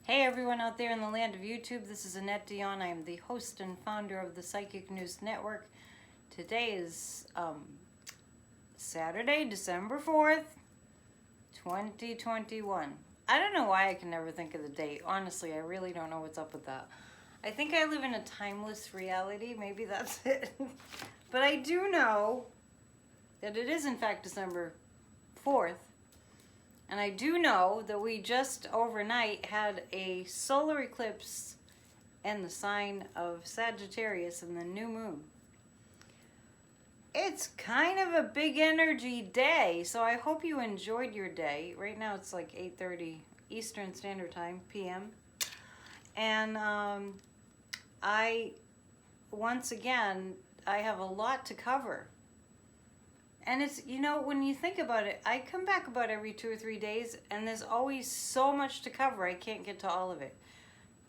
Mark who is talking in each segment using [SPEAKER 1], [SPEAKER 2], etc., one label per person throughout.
[SPEAKER 1] Hey everyone out there in the land of YouTube, this is Annette Dion. I am the host and founder of the Psychic News Network. Today is Saturday, December 4th, 2021. I don't know why I can never think of the date. Honestly, I really don't know what's up with that. I think I live in a timeless reality. Maybe that's it. But I do know that it is in fact December 4th. And I do know that we just overnight had a solar eclipse in the sign of Sagittarius in the new moon. It's kind of a big energy day, so I hope you enjoyed your day. Right now it's like 8:30 Eastern Standard Time, PM. And once again, I have a lot to cover. And it's, you know, when you think about it, I come back about every 2 or 3 days, and there's always so much to cover, I can't get to all of it.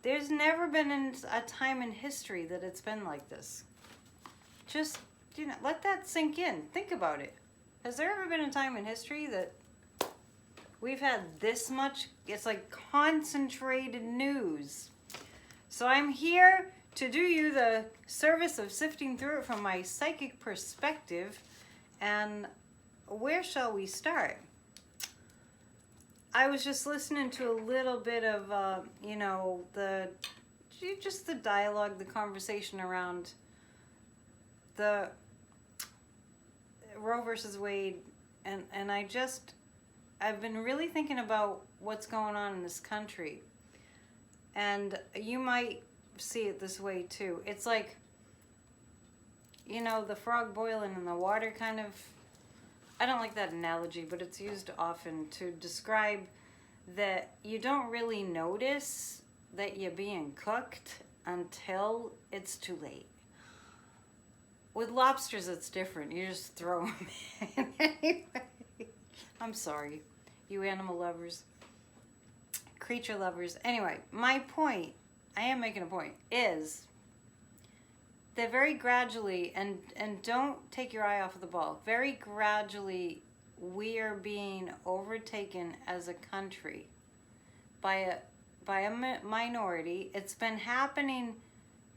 [SPEAKER 1] There's never been a time in history that it's been like this. Just, you know, let that sink in. Think about it. Has there ever been a time in history that we've had this much, it's like concentrated news? So I'm here to do you the service of sifting through it from my psychic perspective. And where shall we start? I was just listening to a little bit of, you know, just the dialogue, the conversation around the Roe versus Wade, and I've been really thinking about what's going on in this country. And you might see it this way too. It's like, you know, the frog boiling in the water kind of, I don't like that analogy, but it's used often to describe that you don't really notice that you're being cooked until it's too late. With lobsters, it's different. You just throw them in anyway. I'm sorry, you animal lovers, creature lovers. Anyway, my point, I am making a point, is that very gradually, and don't take your eye off of the ball, very gradually we are being overtaken as a country by a minority. It's been happening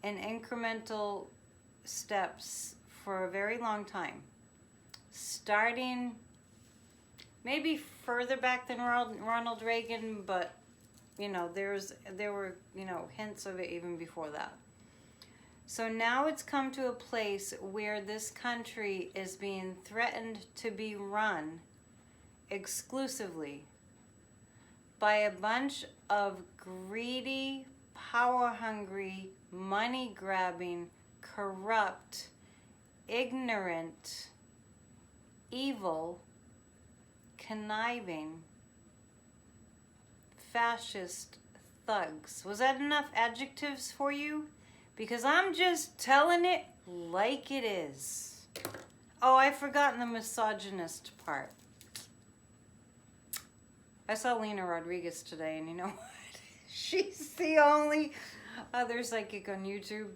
[SPEAKER 1] in incremental steps for a very long time, starting maybe further back than Ronald Reagan, but you know, there were, you know, hints of it even before that. So now it's come to a place where this country is being threatened to be run exclusively by a bunch of greedy, power-hungry, money-grabbing, corrupt, ignorant, evil, conniving, fascist thugs. Was that enough adjectives for you? Because I'm just telling it like it is. Oh, I've forgotten the misogynist part. I saw Lena Rodriguez today, and you know what? She's the only other psychic on YouTube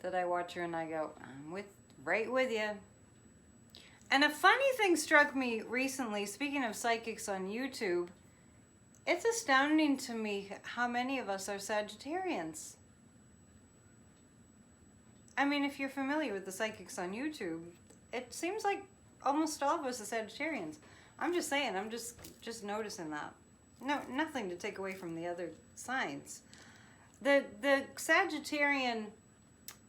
[SPEAKER 1] that I watch her and I go, I'm right with you. And a funny thing struck me recently, speaking of psychics on YouTube, it's astounding to me how many of us are Sagittarians. I mean, if you're familiar with the psychics on YouTube, it seems like almost all of us are Sagittarians. I'm just saying, I'm just noticing that. No, nothing to take away from the other signs. The Sagittarian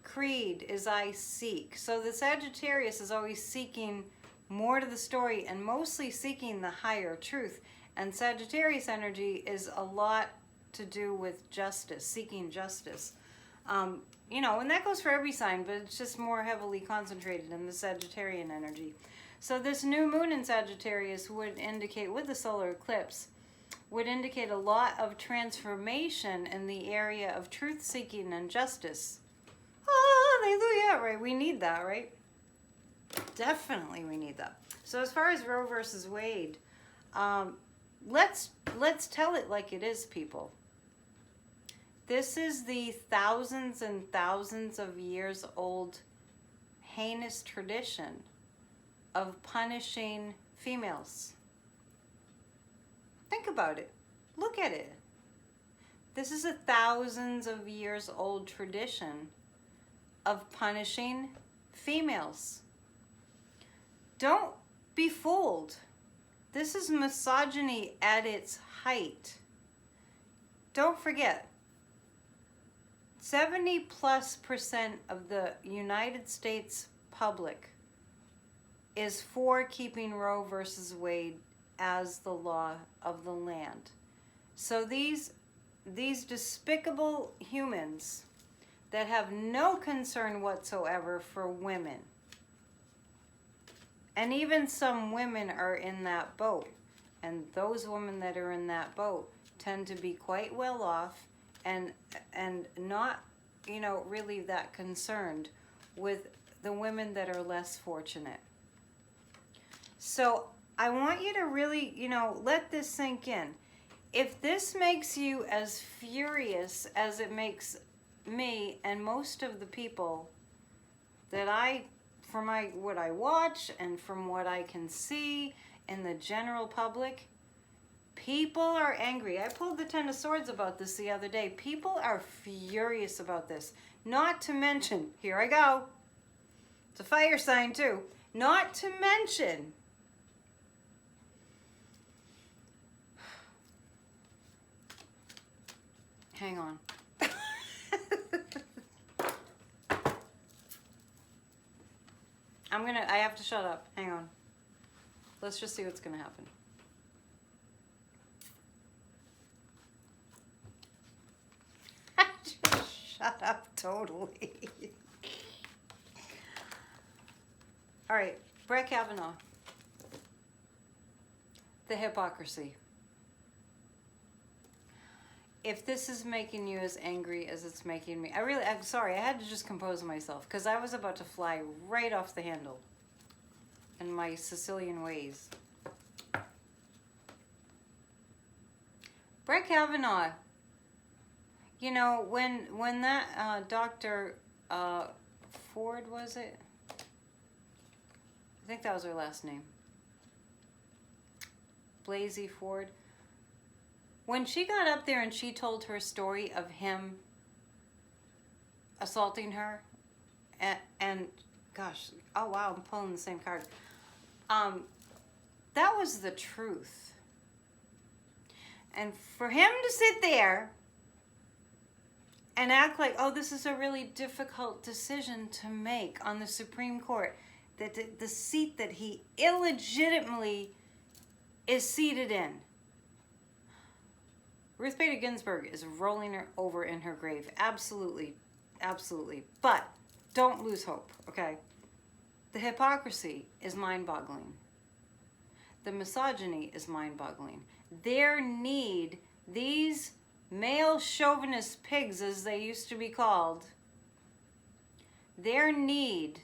[SPEAKER 1] creed is I seek. So the Sagittarius is always seeking more to the story and mostly seeking the higher truth. And Sagittarius energy is a lot to do with justice, seeking justice. You know, and that goes for every sign, but it's just more heavily concentrated in the Sagittarian energy. So this new moon in Sagittarius would indicate, with the solar eclipse, would indicate a lot of transformation in the area of truth-seeking and justice. Hallelujah, right? We need that, right? Definitely we need that. So as far as Roe versus Wade, let's tell it like it is, people. This is the thousands and thousands of years old heinous tradition of punishing females. Think about it. Look at it. This is a thousands of years old tradition of punishing females. Don't be fooled. This is misogyny at its height. Don't forget, 70+% of the United States public is for keeping Roe versus Wade as the law of the land. So these despicable humans that have no concern whatsoever for women, and even some women are in that boat, and those women that are in that boat tend to be quite well off and not, really that concerned with the women that are less fortunate. So I want you to really, let this sink in. If this makes you as furious as it makes me and most of the people that from what I watch and from what I can see in the general public, people are angry. I pulled the Ten of Swords about this the other day. People are furious about this. Not to mention, here I go. It's a fire sign too. Not to mention, hang on. I have to shut up. Hang on. Let's just see what's gonna happen. I just shut up totally. All right, Brett Kavanaugh. The hypocrisy. If this is making you as angry as it's making me, I'm sorry, I had to just compose myself because I was about to fly right off the handle in my Sicilian ways. Brett Kavanaugh, when that Dr. Ford, was it? I think that was her last name. Blasey Ford. When she got up there and she told her story of him assaulting her, and gosh, oh wow, I'm pulling the same card. That was the truth. And for him to sit there and act like, oh, this is a really difficult decision to make on the Supreme Court, that the seat that he illegitimately is seated in. Ruth Bader Ginsburg is rolling her over in her grave. Absolutely. Absolutely. But don't lose hope, okay? The hypocrisy is mind-boggling. The misogyny is mind-boggling. These male chauvinist pigs, as they used to be called, their need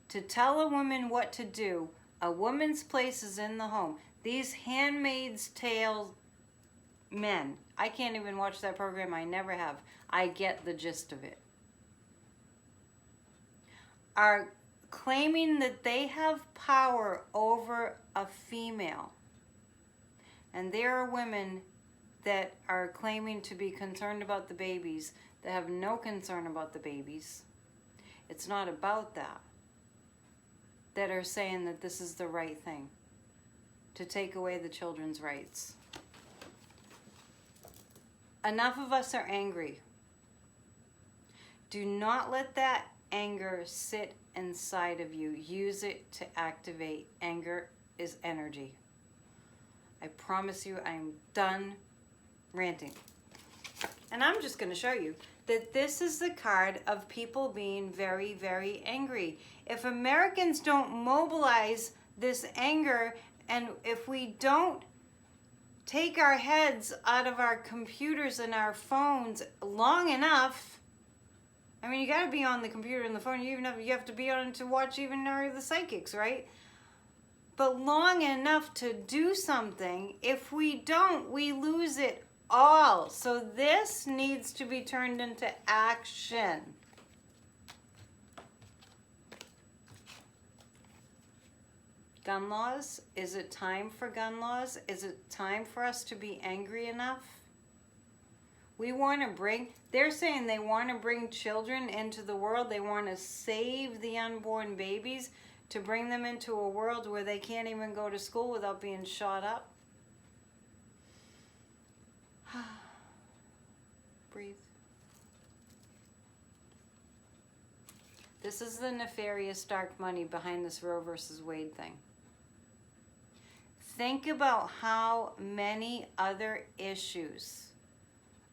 [SPEAKER 1] to tell a woman what to do, a woman's place is in the home. These Handmaid's Tale men, I can't even watch that program, I never have. I get the gist of it. Are claiming that they have power over a female. And there are women that are claiming to be concerned about the babies that have no concern about the babies. It's not about that. That are saying that this is the right thing, to take away the children's rights. Enough of us are angry. Do not let that anger sit inside of you. Use it to activate. Anger is energy. I promise you, I'm done ranting. And I'm just going to show you that this is the card of people being very, very angry. If Americans don't mobilize this anger, and if we don't take our heads out of our computers and our phones long enough, I mean, you got to be on the computer and the phone. You have to be on it to watch even the psychics, right? But long enough to do something. If we don't, we lose it all. So this needs to be turned into action. Gun laws? Is it time for gun laws? Is it time for us to be angry enough? We want to bring, they're saying they want to bring children into the world. They want to save the unborn babies to bring them into a world where they can't even go to school without being shot up. Breathe. This is the nefarious dark money behind this Roe versus Wade thing. Think about how many other issues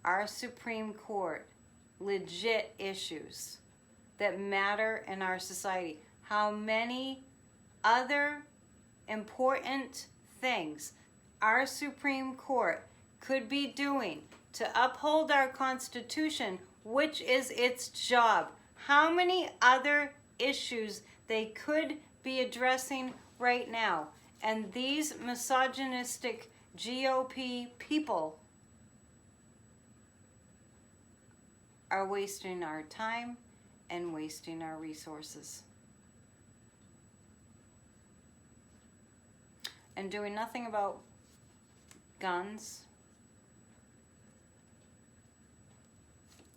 [SPEAKER 1] our Supreme Court, legit issues that matter in our society, how many other important things our Supreme Court could be doing to uphold our Constitution, which is its job. How many other issues they could be addressing right now. And these misogynistic GOP people are wasting our time and wasting our resources. And doing nothing about guns.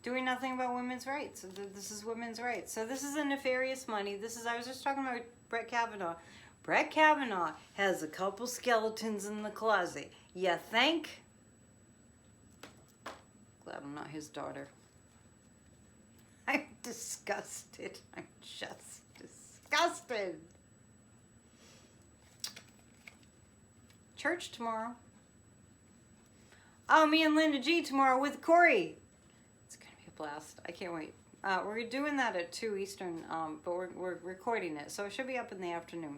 [SPEAKER 1] Doing nothing about women's rights. This is women's rights. So this is a nefarious money. I was just talking about Brett Kavanaugh. Brett Kavanaugh has a couple skeletons in the closet. You think? Glad I'm not his daughter. I'm disgusted. I'm just disgusted. Church tomorrow. Oh, me and Linda G tomorrow with Corey. It's going to be a blast. I can't wait. We're doing that at 2 Eastern, but we're recording it, so it should be up in the afternoon.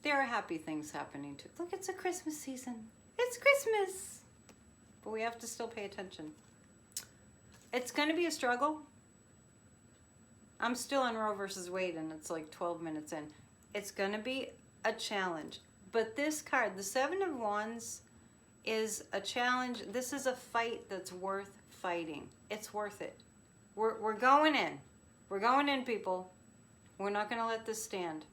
[SPEAKER 1] There are happy things happening too. Look, it's a Christmas season. It's Christmas. But we have to still pay attention. It's going to be a struggle. I'm still on Roe versus Wade, and it's like 12 minutes in. It's going to be a challenge. But this card, the Seven of Wands, is a challenge. This is a fight that's worth fighting. It's worth it. We're going in. We're going in, people. We're not going to let this stand.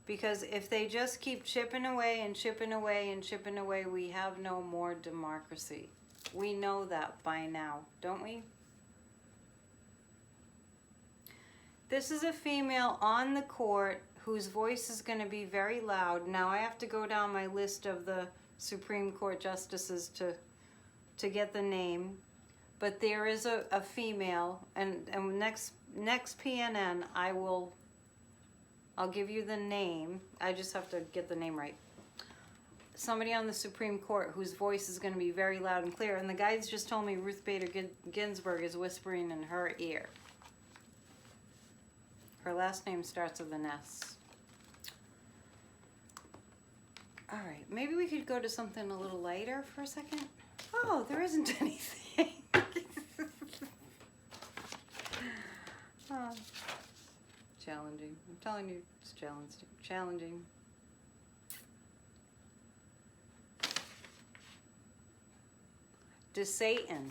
[SPEAKER 1] Because if they just keep chipping away and chipping away and chipping away, we have no more democracy. We know that by now, don't we? This is a female on the court whose voice is going to be very loud. Now I have to go down my list of the Supreme Court justices to get the name. But there is a female, and next PNN I'll give you the name. I just have to get the name right. Somebody on the Supreme Court whose voice is going to be very loud and clear. And the guides just told me Ruth Bader Ginsburg is whispering in her ear. Her last name starts with an S. All right, maybe we could go to something a little lighter for a second. Oh, there isn't anything. Oh. Challenging. I'm telling you, it's challenging. DeSantis,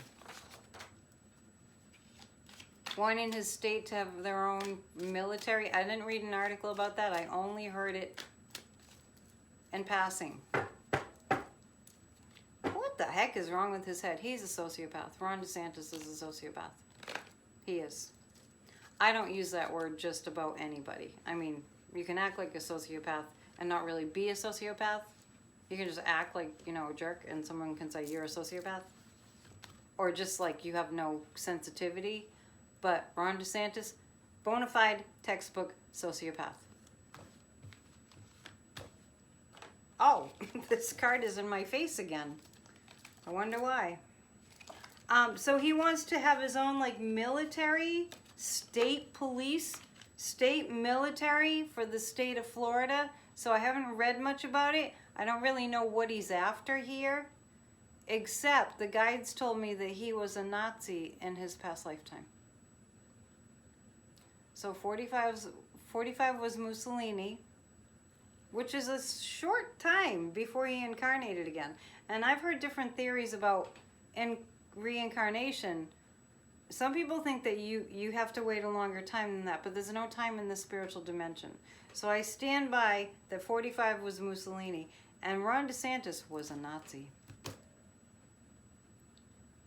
[SPEAKER 1] wanting his state to have their own military. I didn't read an article about that. I only heard it in passing. What the heck is wrong with his head? He's a sociopath. Ron DeSantis is a sociopath. He is. I don't use that word just about anybody. I mean, you can act like a sociopath and not really be a sociopath. You can just act like, a jerk, and someone can say you're a sociopath. Or just like you have no sensitivity. But Ron DeSantis, bona fide textbook sociopath. Oh, this card is in my face again. I wonder why. So he wants to have his own military, state police, state military for the state of Florida. So I haven't read much about it. I don't really know what he's after here. Except the guides told me that he was a Nazi in his past lifetime. So 45 was Mussolini, which is a short time before he incarnated again. And I've heard different theories about reincarnation. Some people think that you have to wait a longer time than that, but there's no time in the spiritual dimension. So I stand by that 45 was Mussolini. And Ron DeSantis was a Nazi.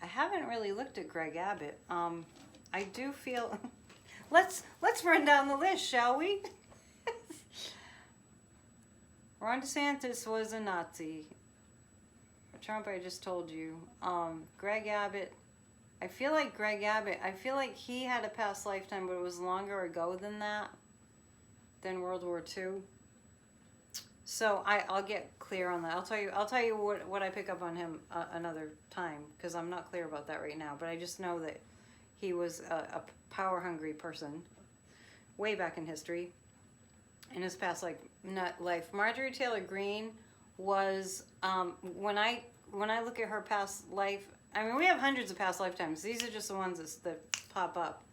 [SPEAKER 1] I haven't really looked at Greg Abbott. I do feel... let's run down the list, shall we? Ron DeSantis was a Nazi. Trump, I just told you. Greg Abbott... I feel like he had a past lifetime, but it was longer ago than that, than World War II. So I'll get clear on that. I'll tell you what I pick up on him another time, because I'm not clear about that right now. But I just know that he was a power-hungry person way back in history, in his past life. Marjorie Taylor Greene was when I look at her past life. I mean, we have hundreds of past lifetimes. These are just the ones that pop up.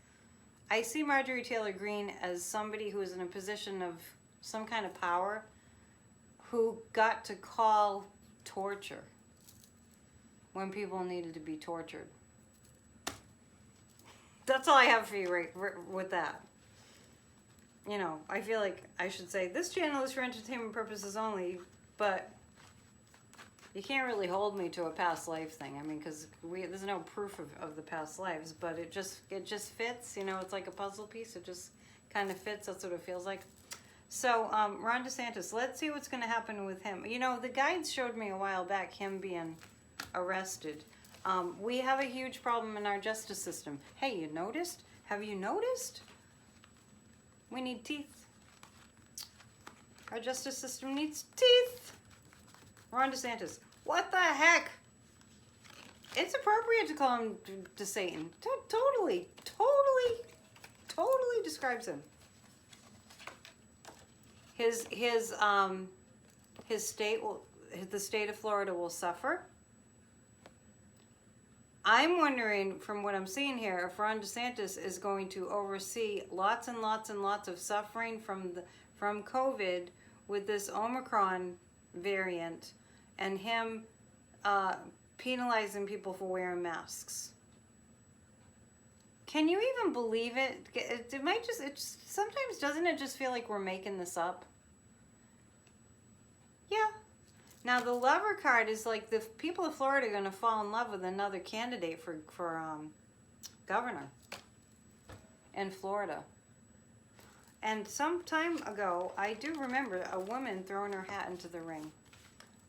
[SPEAKER 1] I see Marjorie Taylor Greene as somebody who is in a position of some kind of power, who got to call torture when people needed to be tortured. That's all I have for you right with that. You know, I feel like I should say, this channel is for entertainment purposes only, but you can't really hold me to a past life thing. I mean, because there's no proof of the past lives, but it just fits. You know, it's like a puzzle piece. It just kind of fits. That's what it feels like. So, Ron DeSantis, let's see what's going to happen with him. You know, the guides showed me a while back him being arrested. We have a huge problem in our justice system. Hey, you noticed? Have you noticed? We need teeth. Our justice system needs teeth. Ron DeSantis, what the heck? It's appropriate to call him to Satan. Totally describes him. His state the state of Florida will suffer. I'm wondering, from what I'm seeing here, if Ron DeSantis is going to oversee lots and lots and lots of suffering from COVID with this Omicron variant, and him penalizing people for wearing masks. Can you even believe it? Sometimes doesn't it just feel like we're making this up? Yeah. Now the lover card is like the people of Florida are going to fall in love with another candidate for governor in Florida. And some time ago, I do remember a woman throwing her hat into the ring.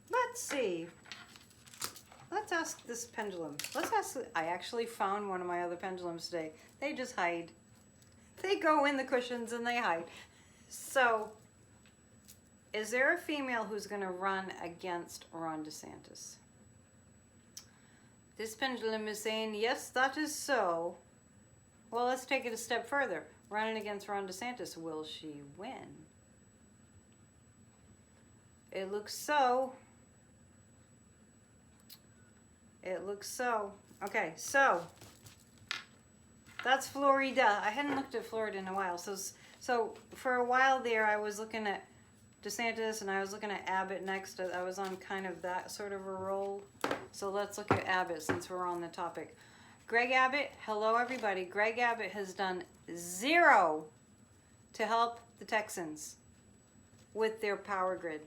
[SPEAKER 1] Let's see. Let's ask this pendulum. I actually found one of my other pendulums today. They just hide. They go in the cushions and they hide. So, is there a female who's going to run against Ron DeSantis? This pendulum is saying, yes, that is so. Well, let's take it a step further. Running against Ron DeSantis, will she win? It looks so. It looks so. Okay, so that's Florida. I hadn't looked at Florida in a while. So for a while there, I was looking at DeSantis and I was looking at Abbott next. I was on kind of that sort of a roll. So let's look at Abbott since we're on the topic. Greg Abbott, hello everybody. Greg Abbott has done zero to help the Texans with their power grid.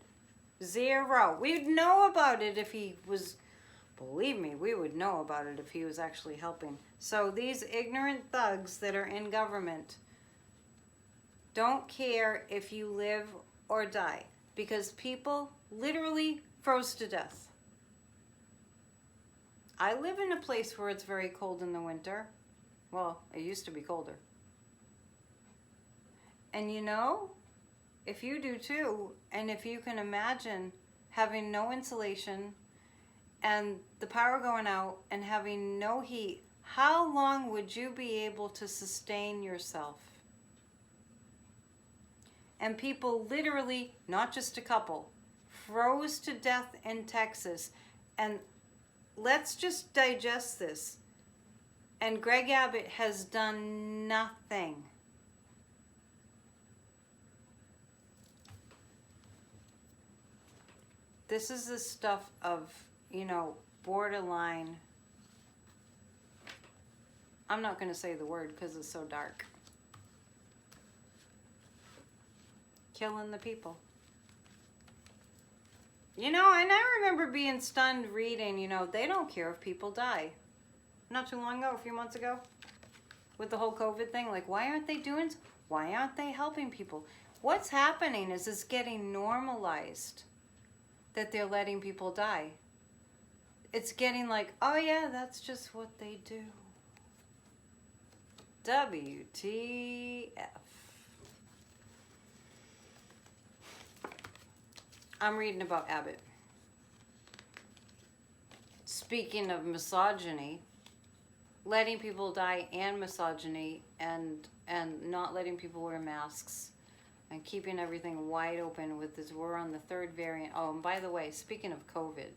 [SPEAKER 1] Zero. We'd know about it if he was, believe me, we would know about it if he was actually helping. So these ignorant thugs that are in government don't care if you live or die, because people literally froze to death. I live in a place where it's very cold in the winter. Well, it used to be colder. And you know, if you do too, and if you can imagine having no insulation and the power going out and having no heat, how long would you be able to sustain yourself? And people literally, not just a couple, froze to death in Texas. And let's just digest this. And Greg Abbott has done nothing. This is the stuff of, you know, borderline. I'm not going to say the word because it's so dark. Killing the people. You know, and I remember being stunned reading, they don't care if people die. Not too long ago, a few months ago, with the whole COVID thing. Like, why aren't they helping people? What's happening is it's getting normalized that they're letting people die. It's getting like, oh yeah, that's just what they do. WTF. I'm reading about Abbot. Speaking of misogyny, letting people die and misogyny and not letting people wear masks and keeping everything wide open with this, we're on the third variant. Oh, and by the way, speaking of COVID,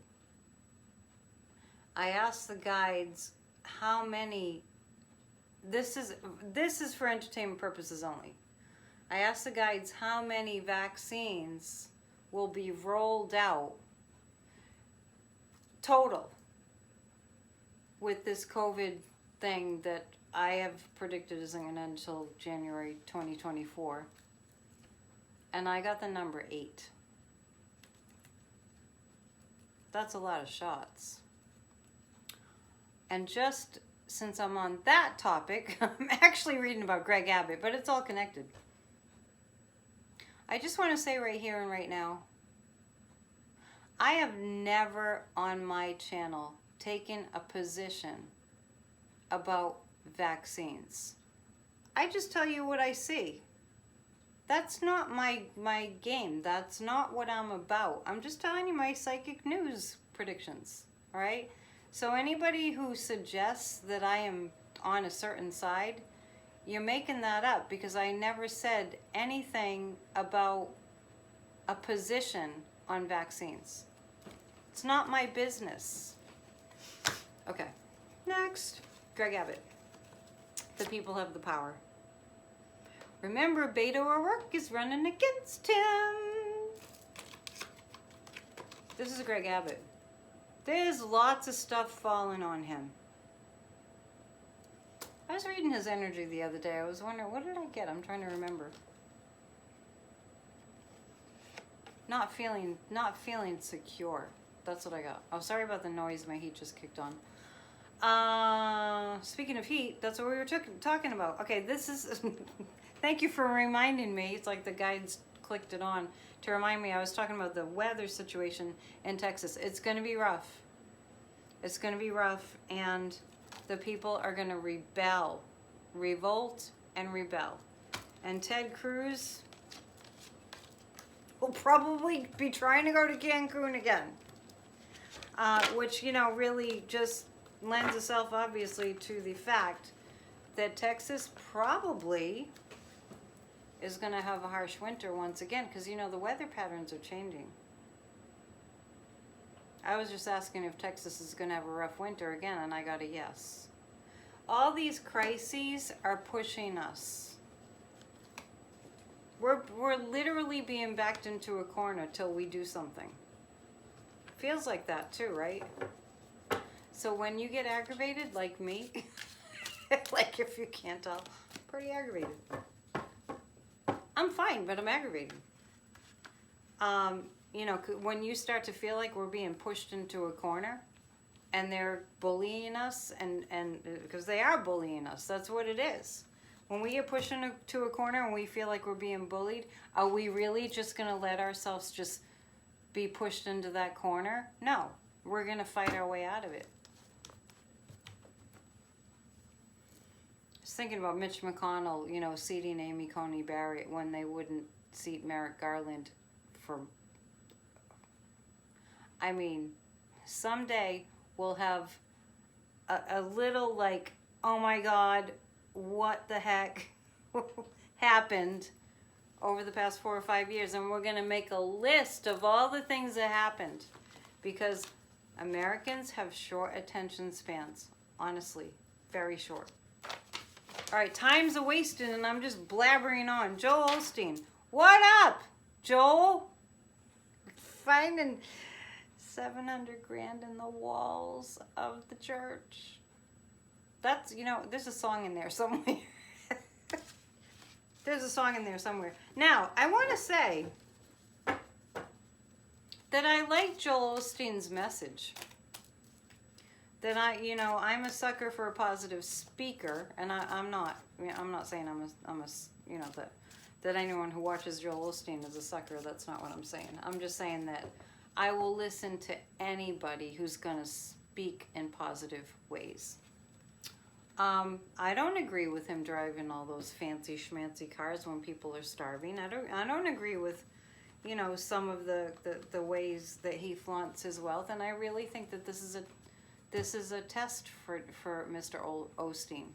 [SPEAKER 1] I asked the guides how many, this is for entertainment purposes only. I asked the guides how many vaccines will be rolled out total with this COVID thing that I have predicted isn't going to end until January 2024. And I got the number 8. That's a lot of shots. And just since I'm on that topic, I'm actually reading about Greg Abbott, but it's all connected. I just want to say right here and right now, I have never on my channel taken a position about vaccines. I just tell you what I see. That's not my game. That's not what I'm about. I'm just telling you my psychic news predictions, all right? So anybody who suggests that I am on a certain side, you're making that up, because I never said anything about a position on vaccines. It's not my business. Okay, next. Greg Abbott. The people have the power. Remember, Beto O'Rourke is running against him. This is Greg Abbott. There's lots of stuff falling on him. I was reading his energy the other day. I was wondering, what did I get? I'm trying to remember. Not feeling secure. That's what I got. Oh, sorry about the noise. My heat just kicked on. Speaking of heat, that's what we were talking about. Okay, this is... Thank you for reminding me. It's like the guides clicked it on to remind me. I was talking about the weather situation in Texas. It's going to be rough. It's going to be rough, and the people are going to revolt and rebel. And Ted Cruz will probably be trying to go to Cancun again, which, really just lends itself, obviously, to the fact that Texas probably is going to have a harsh winter once again, because, the weather patterns are changing. I was just asking if Texas is going to have a rough winter again, and I got a yes. All these crises are pushing us. We're literally being backed into a corner till we do something. Feels like that too, right? So when you get aggravated, like me, like if you can't tell, pretty aggravated. I'm fine, but I'm aggravated. When you start to feel like we're being pushed into a corner and they're bullying us, and because they are bullying us, that's what it is. When we get pushed into a corner and we feel like we're being bullied, are we really just going to let ourselves just be pushed into that corner? No, we're going to fight our way out of it. Thinking about Mitch McConnell, seating Amy Coney Barrett when they wouldn't seat Merrick Garland for... someday we'll have a little like, oh my God, what the heck happened over the past 4 or 5 years, and we're going to make a list of all the things that happened, because Americans have short attention spans, honestly, very short. All right, time's a wasted, and I'm just blabbering on. Joel Osteen, what up, Joel? Finding 700 grand in the walls of the church. That's, there's a song in there somewhere. There's a song in there somewhere. Now, I want to say, that I like Joel Osteen's message. That I'm a sucker for a positive speaker, and I'm not saying I'm a that anyone who watches Joel Osteen is a sucker. That's not what I'm saying. I'm just saying that I will listen to anybody who's gonna speak in positive ways. I don't agree with him driving all those fancy schmancy cars when people are starving. I don't agree with, some of the ways that he flaunts his wealth, and I really think that this is a test for Mr. Osteen.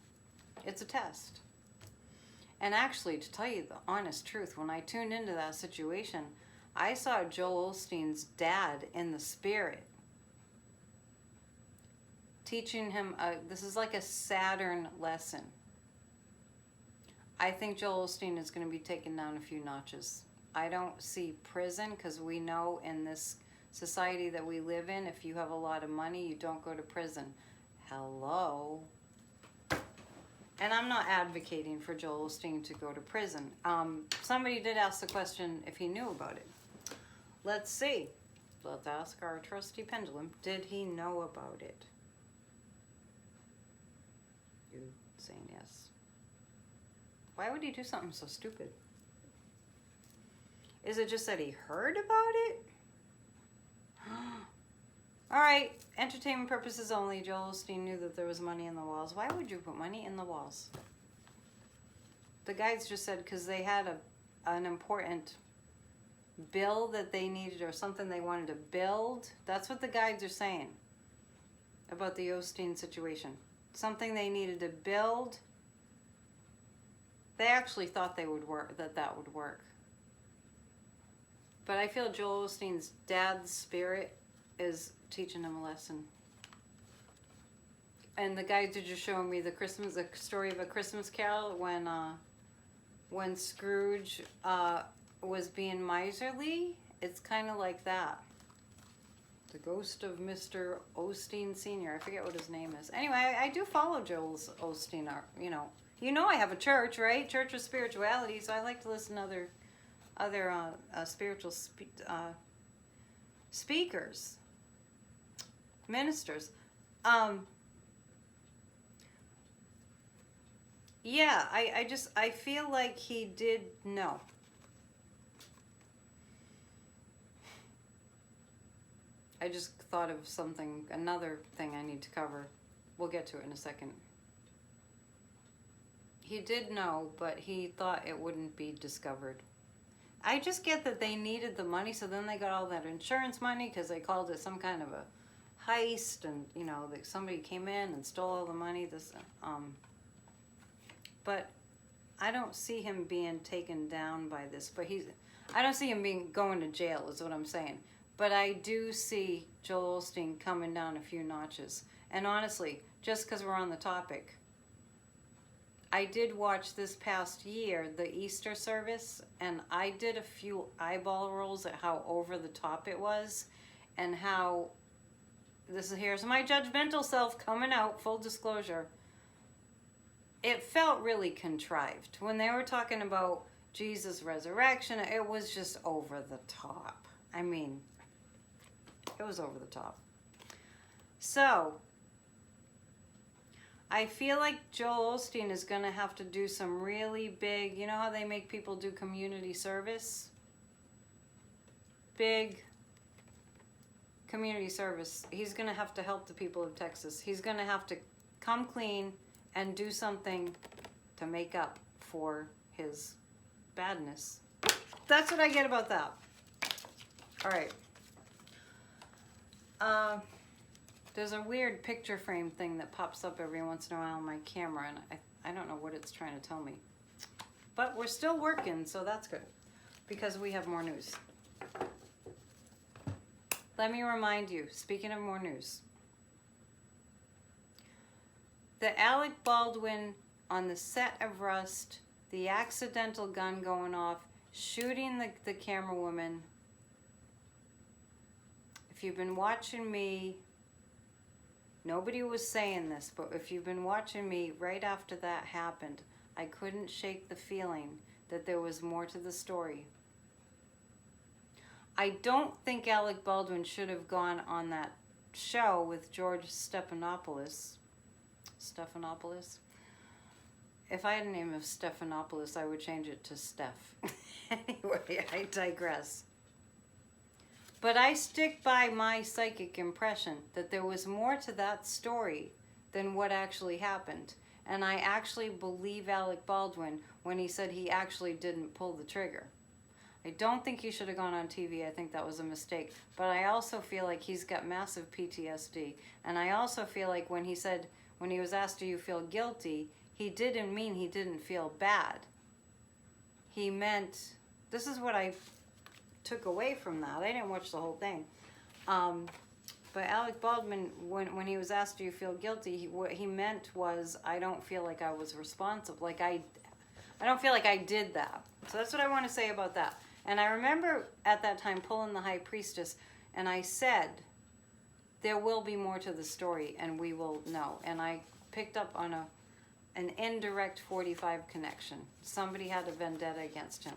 [SPEAKER 1] It's a test. And actually, to tell you the honest truth, when I tuned into that situation, I saw Joel Osteen's dad in the spirit, teaching him, this is like a Saturn lesson. I think Joel Osteen is going to be taken down a few notches. I don't see prison, because we know in this society that we live in, if you have a lot of money, you don't go to prison. Hello? And I'm not advocating for Joel Osteen to go to prison. Somebody did ask the question if he knew about it. Let's see. Let's ask our trusty pendulum. Did he know about it? You saying yes. Why would he do something so stupid? Is it just that he heard about it? All right, entertainment purposes only. Joel Osteen knew that there was money in the walls. Why would you put money in the walls? The guides just said because they had an important bill that they needed, or something they wanted to build. That's what the guides are saying about the Osteen situation. Something they needed to build. They actually thought that would work. But I feel Joel Osteen's dad's spirit is teaching him a lesson. And the guides are just showing me the story of A Christmas Carol when Scrooge was being miserly. It's kind of like that. The ghost of Mr. Osteen Sr. I forget what his name is. Anyway, I do follow Joel Osteen. I have a church, right? Church of Spirituality. So I like to listen to other spiritual speakers, ministers. Yeah, I feel like he did know. I just thought of another thing I need to cover. We'll get to it in a second. He did know, but he thought it wouldn't be discovered. I just get that they needed the money, so then they got all that insurance money because they called it some kind of a heist, and that somebody came in and stole all the money. But I don't see him being taken down by this. But I don't see him going to jail, is what I'm saying. But I do see Joel Osteen coming down a few notches. And honestly, just because we're on the topic, I did watch this past year the Easter service, and I did a few eyeball rolls at how over the top it was, and how here's my judgmental self coming out, full disclosure. It felt really contrived. When they were talking about Jesus' resurrection, it was just over the top. I mean, it was over the top. So I feel like Joel Osteen is going to have to do some really big, you know how they make people do community service? Big community service. He's going to have to help the people of Texas. He's going to have to come clean and do something to make up for his badness. That's what I get about that. All right. There's a weird picture frame thing that pops up every once in a while on my camera, and I don't know what it's trying to tell me. But we're still working, so that's good, because we have more news. Let me remind you, speaking of more news, the Alec Baldwin on the set of Rust, the accidental gun going off, shooting the camera woman. If you've been watching me, nobody was saying this, but if you've been watching me, right after that happened, I couldn't shake the feeling that there was more to the story. I don't think Alec Baldwin should have gone on that show with George Stephanopoulos. Stephanopoulos? If I had a name of Stephanopoulos, I would change it to Steph. Anyway, I digress. But I stick by my psychic impression that there was more to that story than what actually happened. And I actually believe Alec Baldwin when he said he actually didn't pull the trigger. I don't think he should have gone on TV. I think that was a mistake. But I also feel like he's got massive PTSD. And I also feel like when he was asked, do you feel guilty, he didn't mean he didn't feel bad. He meant, this is what I took away from that. I didn't watch the whole thing. But Alec Baldwin, when he was asked, do you feel guilty, what he meant was, I don't feel like I was responsible. Like I don't feel like I did that. So that's what I want to say about that. And I remember at that time pulling the High Priestess, and I said, there will be more to the story, and we will know. And I picked up on an indirect 45 connection. Somebody had a vendetta against him.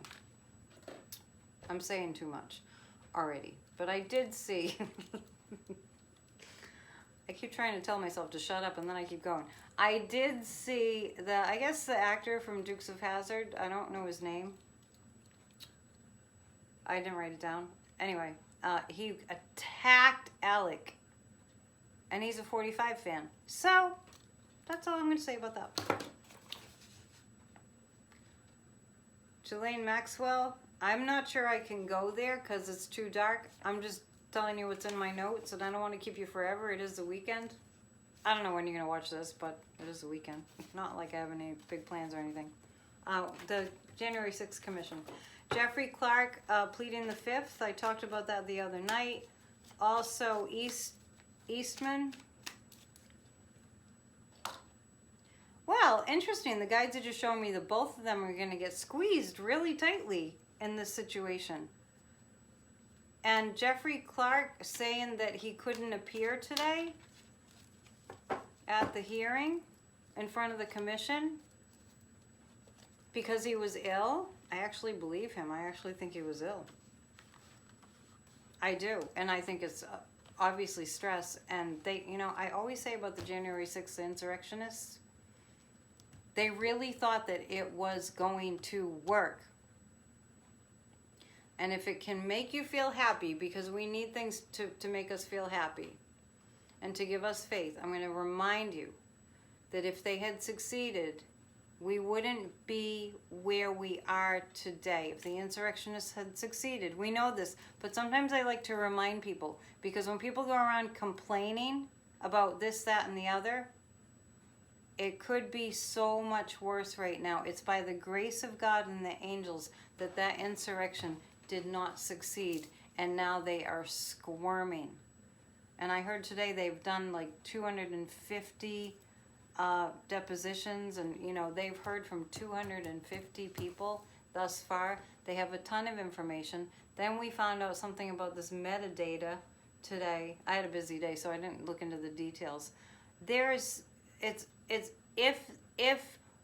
[SPEAKER 1] I'm saying too much already. But I did see... I keep trying to tell myself to shut up, and then I keep going. I did see I guess the actor from Dukes of Hazzard, I don't know his name. I didn't write it down. Anyway, he attacked Alec. And he's a 45 fan. So, that's all I'm going to say about that. Ghislaine Maxwell, I'm not sure I can go there because it's too dark. I'm just telling you what's in my notes, and I don't want to keep you forever. It is the weekend. I don't know when you're going to watch this, but it is the weekend. Not like I have any big plans or anything. The January 6th Commission. Jeffrey Clark pleading the fifth. I talked about that the other night. Also, Eastman. Well, interesting. The guides are just showing me that both of them are going to get squeezed really tightly in this situation. And Jeffrey Clark saying that he couldn't appear today at the hearing in front of the commission because he was ill. I actually believe him. I actually think he was ill. I do. And I think it's obviously stress. And they, I always say about the January 6th insurrectionists, they really thought that it was going to work. And if it can make you feel happy, because we need things to make us feel happy and to give us faith, I'm going to remind you that if they had succeeded, we wouldn't be where we are today. If the insurrectionists had succeeded, we know this, but sometimes I like to remind people, because when people go around complaining about this, that, and the other, it could be so much worse right now. It's by the grace of God and the angels that insurrection did not succeed, and now they are squirming. And I heard today they've done like 250 depositions, and they've heard from 250 people thus far. They have a ton of information. Then we found out something about this metadata today. I had a busy day, so I didn't look into the details. If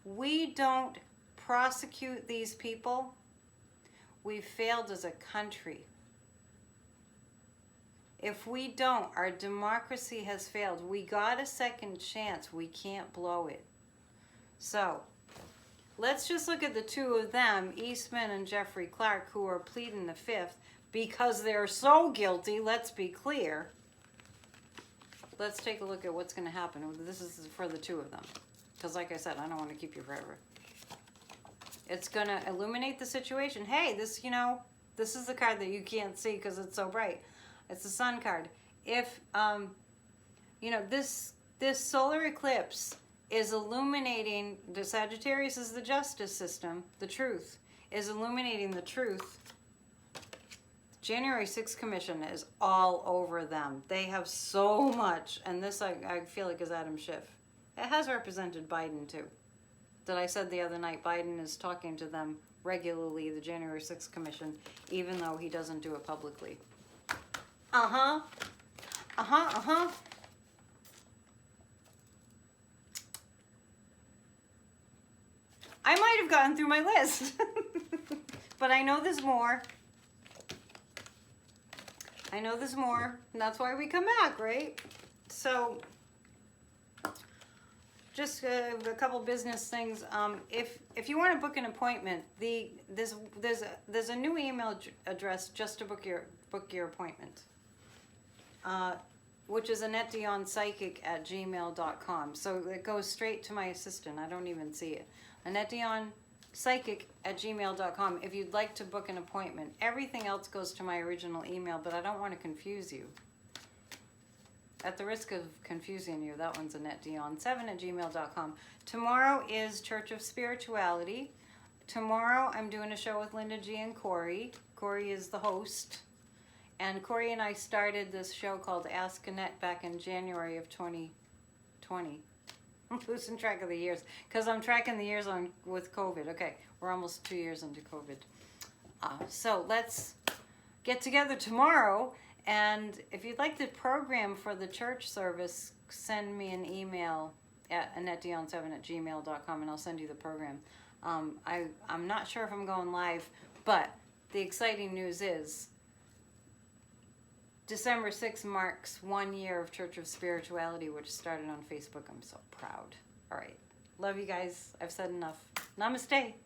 [SPEAKER 1] we don't prosecute these people, we've failed as a country. If we don't, our democracy has failed. We got a second chance. We can't blow it. So, let's just look at the two of them, Eastman and Jeffrey Clark, who are pleading the fifth because they're so guilty, let's be clear. Let's take a look at what's going to happen. This is for the two of them. Because like I said, I don't want to keep you forever. It's going to illuminate the situation. Hey, this is the card that you can't see because it's so bright. It's the sun card. If, this solar eclipse is illuminating, the Sagittarius is the justice system, the truth, is illuminating the truth. January 6th Commission is all over them. They have so much, and this I feel like is Adam Schiff. It has represented Biden too. That I said the other night, Biden is talking to them regularly, the January 6th Commission, even though he doesn't do it publicly. I might have gotten through my list, but I know there's more. I know there's more, and that's why we come back, right? So, just a couple business things. If you want to book an appointment, there's a new email address just to book your appointment, which is AnnetteDionPsychic@gmail.com. So it goes straight to my assistant. I don't even see it. AnnetteDionPsychic@gmail.com. If you'd like to book an appointment, everything else goes to my original email, but I don't want to confuse you. At the risk of confusing you, that one's AnnetteDion7@gmail.com. Tomorrow is Church of Spirituality. Tomorrow I'm doing a show with Linda G and Corey. Corey is the host. And Corey and I started this show called Ask Annette back in January of 2020. I'm losing track of the years because I'm tracking the years with COVID. Okay, we're almost 2 years into COVID. So let's get together tomorrow. And if you'd like the program for the church service, send me an email at AnnetteDion7@gmail.com and I'll send you the program. I'm not sure if I'm going live, but the exciting news is December 6th marks 1 year of Church of Spirituality, which started on Facebook. I'm so proud. All right. Love you guys. I've said enough. Namaste.